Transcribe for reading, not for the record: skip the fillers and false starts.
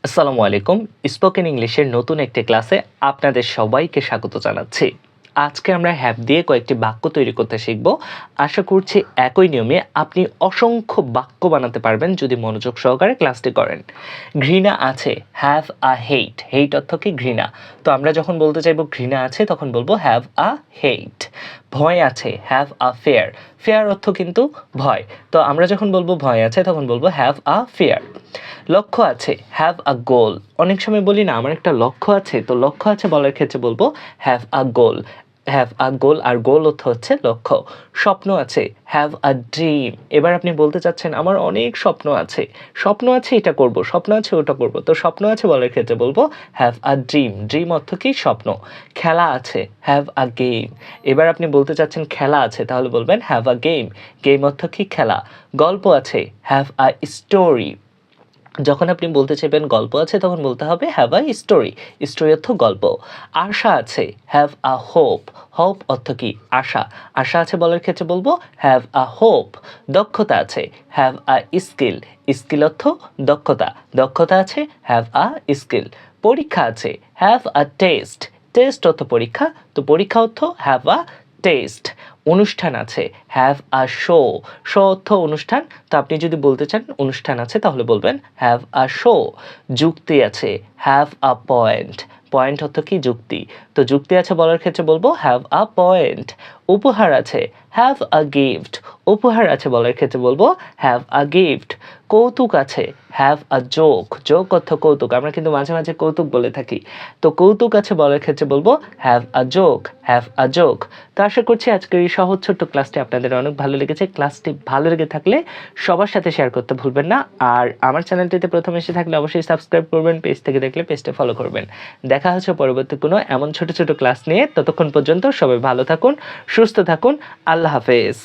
আসসালামু আলাইকুম। স্পোকেন ইংলিশের নতুন একটি ক্লাসে আপনাদের সবাইকে স্বাগত জানাচ্ছি। আজকে আমরা হ্যাভ দিয়ে কয়েকটি বাক্য তৈরি করতে শিখব। আশা করছি একই নিয়মে আপনি অসংখ্য বাক্য বানাতে পারবেন যদি মনোযোগ সহকারে ক্লাসটি করেন। ঘৃণা আছে, হ্যাভ আ হেট। হেট অর্থ কি? ঘৃণা। তো আমরা যখন বলতে চাইবো ঘৃণা আছে তখন বলবো হ্যাভ আ হেট। ভয় আছে, হ্যাভ আ ফেয়ার। ফেয়ার অর্থ কিন্তু ভয়। তো আমরা যখন বলবো ভয় আছে তখন বলবো হ্যাভ আ ফেয়ার। লক্ষ্য আছে, হ্যাভ আ গোল। অনেক সময় বলি না আমার একটা লক্ষ্য আছে, তো লক্ষ্য আছে বলার ক্ষেত্রে বলবো have a goal. Have a গোল, আর গোল অর্থ হচ্ছে লক্ষ্য। স্বপ্ন আছে, হ্যাভ আ ড্রিম। এবার আপনি বলতে চাচ্ছেন আমার অনেক স্বপ্ন আছে, স্বপ্ন আছে এটা করব, স্বপ্ন আছে ওটা করব, তো স্বপ্ন আছে বলার ক্ষেত্রে বলবো হ্যাভ আ ড্রিম। ড্রিম অর্থ কি? স্বপ্ন। খেলা আছে, হ্যাভ আ গেম। এবার আপনি বলতে চাচ্ছেন খেলা আছে, তাহলে বলবেন হ্যাভ আ গেম। গেম অর্থ কি? খেলা। গল্প আছে, হ্যাভ আ স্টোরি। যখন আপনি বলতে চাইবেন গল্প আছে তখন বলতে হবে হ্যাভ আ স্টোরি। স্টোরি অর্থ গল্প। আশা আছে, হ্যাভ আ হোপ। হোপ অর্থ কি? আশা। আশা আছে বলার ক্ষেত্রে বলবো হ্যাভ আ হোপ। দক্ষতা আছে, হ্যাভ আ স্কিল। স্কিল অর্থ দক্ষতা। দক্ষতা আছে, হ্যাভ আ স্কিল। পরীক্ষা আছে, হ্যাভ আ টেস্ট। টেস্ট অর্থ পরীক্ষা, তো পরীক্ষা অর্থ হ্যাভ আ টেস্ট। অনুষ্ঠান আছে, হ্যাভ আ শো। শো অর্থ অনুষ্ঠান, তো আপনি যদি বলতে চান অনুষ্ঠান আছে তাহলে বলবেন হ্যাভ আ শো। যুক্তি আছে, হ্যাভ আ পয়েন্ট। পয়েন্ট অর্থ কি? যুক্তি। তো যুক্তি আছে বলার ক্ষেত্রে বলবো হ্যাভ আ পয়েন্ট। উপহার আছে, হ্যাভ আ গিফট। উপহার আছে বলার ক্ষেত্রে বলবো হ্যাভ আ গিফট। কৌতুক আছে, হ্যাভ আ জোক। জোক অর্থ কৌতুক, আমরা কিন্তু মাঝে মাঝে কৌতুক বলে থাকি, তো কৌতুক আছে বলার ক্ষেত্রে বলবো have a joke. Have a joke. তো আশা করছি আজকের এই সহজ ছোট্ট ক্লাসটি আপনাদের অনেক ভালো লেগেছে। ক্লাসটি ভালো লেগে থাকলে সবার সাথে শেয়ার করতে ভুলবেন না। আর আমার চ্যানেলটিতে প্রথম এসে থাকলে অবশ্যই সাবস্ক্রাইব করবেন, পেজ থেকে দেখলে পেজটা ফলো করবেন। দেখা হচ্ছে পরবর্তী কোনো এমন ছোট ছোট ক্লাস নিয়ে। ততক্ষণ পর্যন্ত সবাই ভালো থাকুন, সুস্থ থাকুন। আল্লাহ হাফেজ।